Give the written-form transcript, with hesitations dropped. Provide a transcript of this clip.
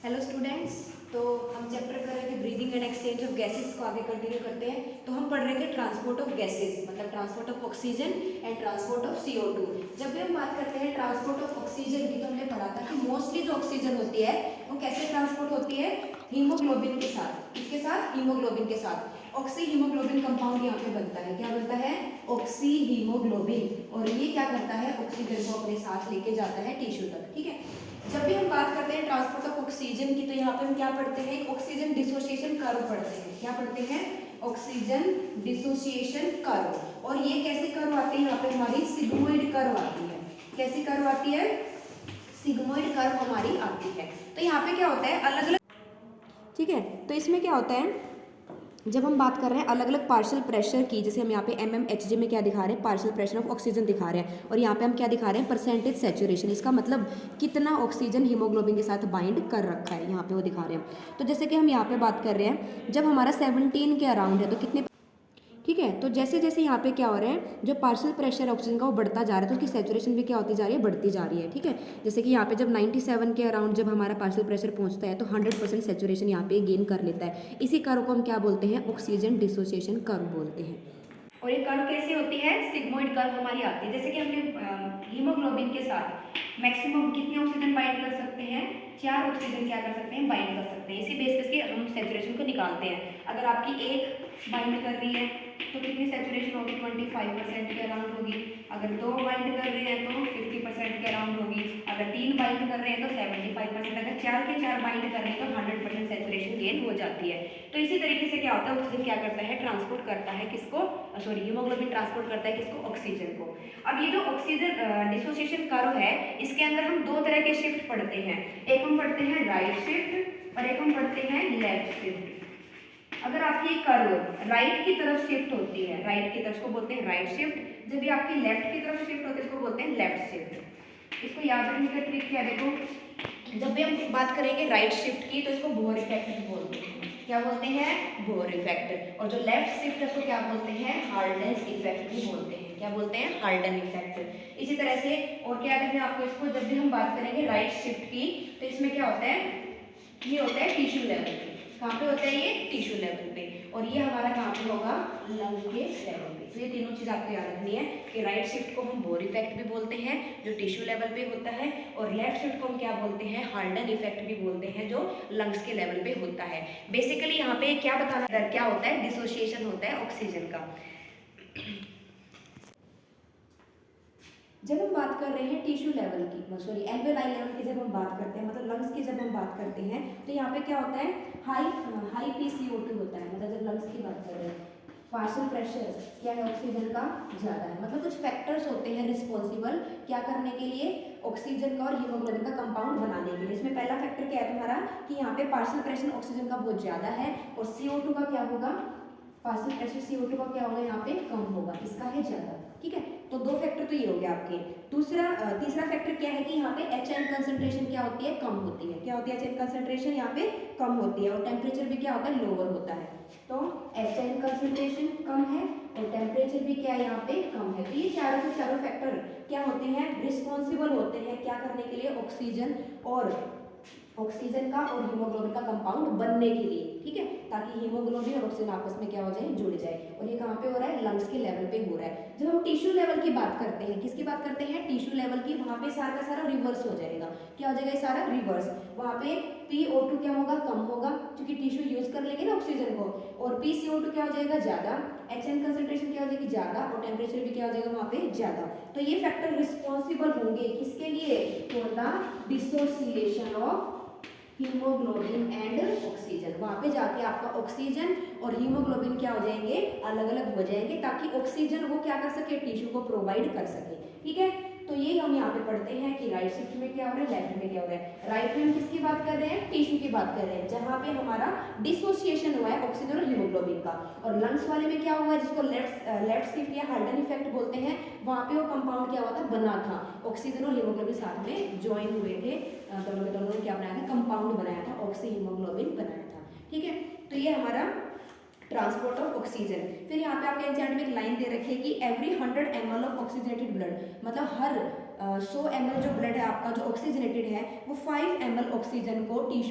Hello students. तो हम chapter कर रहे थे breathing and exchange of gases को आगे कंटिन्यू करते हैं। तो हम पढ़ रहे थे ट्रांसपोर्ट ऑफ गैसेस, मतलब transport of oxygen and transport of CO2। जब भी हम बात करते हैं ट्रांसपोर्ट ऑफ ऑक्सीजन की, तो हमने पढ़ा था कि मोस्टली जो ऑक्सीजन होती है वो कैसे ट्रांसपोर्ट होती है, हीमोग्लोबिन के साथ। किसके साथ? हीमोग्लोबिन के साथ। ऑक्सी हीमोग्लोबिन कंपाउंड यहाँ पे बनता है। क्या बनता है? Oxy haemoglobin. और ये क्या करता है? ऑक्सीजन को अपने साथ लेके जाता है टिश्यू तक। ठीक है। जब भी हम बात करते हैं ट्रांसपोर्ट ऑफ ऑक्सीजन की, तो यहाँ पे हम क्या पढ़ते हैं? ऑक्सीजन डिसोसिएशन कर्व पढ़ते हैं। क्या पढ़ते हैं? Oxygen dissociation curve. और ये कैसे कर्व आते हैं? यहाँ पे हमारी सिग्मोइड कर्व आती है। कैसी कर्व आती है? सिग्मोइड कर्व हमारी आती है। तो यहाँ पे क्या होता है, अलग अलग, ठीक है। तो इसमें क्या होता है, जब हम बात कर रहे हैं अलग अलग पार्शियल प्रेशर की, जैसे हम यहाँ पे mmHg में क्या दिखा रहे हैं? पार्शियल प्रेशर ऑफ ऑक्सीजन दिखा रहे हैं। और यहाँ पे हम क्या दिखा रहे हैं? Percentage saturation. इसका मतलब कितना ऑक्सीजन हीमोग्लोबिन के साथ बाइंड कर रखा है, यहाँ पे वो दिखा रहे हैं। तो जैसे कि हम यहाँ पे बात कर रहे हैं, जब हमारा 17 के अराउंड है तो कितने, ठीक है। तो जैसे जैसे यहाँ पे क्या हो रहा है, जो पार्शियल प्रेशर ऑक्सीजन का वो बढ़ता जा रहा है, तो उसकी सैचुरेशन भी क्या होती जा रही है? बढ़ती जा रही है। ठीक है। जैसे कि यहाँ पे जब 97 के अराउंड जब हमारा पार्शियल प्रेशर पहुँचता है तो 100% सैचुरेशन यहाँ पे गेन कर लेता है। इसी कर्व को हम क्या बोलते हैं? ऑक्सीजन डिसोसिएशन कर्व बोलते हैं। और ये कर्व कैसी होती है? सिग्मोइड कर्व हमारी आती है। जैसे कि हमने हीमोग्लोबिन के साथ मैक्सिमम कितने ऑक्सीजन बाइंड कर सकते हैं? 4 ऑक्सीजन क्या कर सकते हैं? बाइंड कर सकते हैं। इसी बेसिस के हम सैचुरेशन को निकालते हैं। अगर आपकी एक बाइंड कर रही है तो कितनी सैचुरेशन होगी? 25% के अराउंड होगी। अगर 2 बाइंड कर रहे हैं तो 50% के अराउंड होगी। अगर 3 बाइंड कर रहे हैं तो 75%। अगर 4 के 4 बाइंड कर रहे हैं तो 100% सैचुरेशन गेन हो जाती है। तो इसी तरीके से क्या होता है, ऑक्सीजन क्या करता है? ट्रांसपोर्ट करता है किसको? सॉरी, हीमोग्लोबिन ट्रांसपोर्ट करता है किसको? ऑक्सीजन को। अब ये जो ऑक्सीजन डिसोसिएशन कर्व है, इसके अंदर हम 2 तरह के शिफ्ट पढ़ते हैं। एक हम पढ़ते हैं राइट शिफ्ट और एक हम पढ़ते हैं लेफ्ट शिफ्ट। अगर आपकी कर्व राइट की तरफ शिफ्ट होती है, राइट की तरफ को बोलते हैं राइट शिफ्ट। जब भी आपकी लेफ्ट की तरफ शिफ्ट होती है इसको बोलते हैं लेफ्ट शिफ्ट। इसको याद रखने का ट्रिक क्या है, देखो, जब भी हम बात करेंगे राइट शिफ्ट की तो इसको बोर इफेक्ट बोलते हैं। क्या बोलते हैं? Bohr effect. और जो लेफ्ट शिफ्ट है उसको क्या बोलते हैं? हार्डनेस इफेक्ट भी बोलते हैं। क्या बोलते हैं? Harden effect. इसी तरह से और क्या कहते हैं आपको इसको, जब भी हम बात करेंगे राइट शिफ्ट की तो इसमें क्या होता है? ये होता है टिश्यू लेवल पे। कहाँ पे होता है ये? टिश्यू लेवल पे। और ये हमारा कहाँ पे होगा? लंग के लेवल पे। तो ये तीनों चीज आपको याद रखनी है कि राइट शिफ्ट को हम बोर इफेक्ट भी बोलते हैं जो टिश्यू लेवल पे होता है, और लेफ्ट शिफ्ट को हम क्या बोलते हैं? हार्डन इफेक्ट भी बोलते हैं जो लंग्स के लेवल पे होता है। बेसिकली यहाँ पे क्या बताना, क्या होता है? डिसोसिएशन होता है ऑक्सीजन का। जब हम बात कर रहे हैं टिश्यू लेवल की, सॉरी एल्वेलाई लेवल की जब हम बात करते हैं, मतलब लंग्स की जब हम बात करते हैं, तो यहाँ पे क्या होता है? हाई PCO2 होता है। मतलब जब लंग्स की बात कर रहे हैं, पार्शियल प्रेशर क्या है? ऑक्सीजन का ज़्यादा है। मतलब कुछ फैक्टर्स होते हैं रिस्पॉन्सिबल क्या करने के लिए? ऑक्सीजन का और हीमोग्लोबिन का कंपाउंड बनाने के लिए। इसमें पहला फैक्टर क्या है तुम्हारा कि यहाँ पे पार्शियल प्रेशर ऑक्सीजन का बहुत ज़्यादा है, और CO2 का क्या होगा? पार्शियल प्रेशर CO2 का क्या होगा? यहाँ पे कम होगा, इसका है ज़्यादा। ठीक है। तो 2 फैक्टर तो ये हो गया आपके। तीसरा फैक्टर क्या है कि यहाँ पे HN कंसंट्रेशन क्या होती है? कम होती है। क्या होती है? HN कंसंट्रेशन यहाँ पे कम होती है, और टेम्परेचर भी क्या होता है? लोअर होता है। तो HN कंसंट्रेशन कम है और टेम्परेचर भी क्या है? यहाँ पे कम है। तो ये चारों के चारों फैक्टर क्या होते हैं? रिस्पॉन्सिबल होते हैं क्या करने के लिए? ऑक्सीजन का और हीमोग्लोबिन का कंपाउंड बनने के लिए। ठीक है। ताकि हीमोग्लोबिन और ऑक्सीजन आपस में क्या हो जाए? जुड़ जाए। और ये कहाँ पे हो रहा है? लंग्स के लेवल पे हो रहा है। जब हम टिश्यू लेवल की बात करते हैं, किसकी बात करते हैं? टिश्यू लेवल की। वहाँ पे सारा का सारा रिवर्स हो जाएगा। क्या हो जाएगा? सारा रिवर्स। वहाँ पे PO2 क्या होगा? कम होगा, क्योंकि टिश्यू यूज कर लेंगे ना ऑक्सीजन को। और PCO2 क्या हो जाएगा? ज्यादा। HN कंसंट्रेशन क्या हो जाएगी? ज्यादा। और टेम्परेचर भी क्या हो जाएगा वहाँ पे? ज्यादा। तो ये फैक्टर रिस्पॉन्सिबल होंगे किसके लिए? For the dissociation of haemoglobin and oxygen. वहां पे जाके आपका ऑक्सीजन और हीमोग्लोबिन क्या हो जाएंगे? अलग अलग हो जाएंगे, ताकि ऑक्सीजन वो क्या कर सके? टिश्यू को प्रोवाइड कर सके। ठीक है। तो ये हम यहाँ पे पढ़ते हैं कि राइट शिफ्ट में क्या हो रहा है, लेफ्ट में क्या हो रहा है। राइट में हम किसकी बात कर रहे हैं? टिश्यू की बात कर रहे हैं, जहाँ पे हमारा डिसोसिएशन हुआ है ऑक्सीजन और हीमोग्लोबिन का। और लंग्स वाले में क्या हुआ है, जिसको लेफ्ट शिफ्ट या हार्डन इफेक्ट बोलते हैं, वहाँ पे वो कंपाउंड क्या हुआ था? बना था। ऑक्सीजन और हीमोग्लोबिन साथ में ज्वाइन हुए थे, दोनों के दोनों ने क्या बनाया था? कंपाउंड बनाया था, ऑक्सी हीमोग्लोबिन बनाया था। ठीक है। तो ये हमारा ट्रांसपोर्ट ऑफ ऑक्सीजन। फिर यहाँ पे आपके एग्जाम में एक लाइन दे रखी है कि every 100 ml of oxygenated blood, मतलब हर 100 ml जो ब्लड है आपका जो ऑक्सीजनेटेड है, वो 5 ml ऑक्सीजन को टिश्यू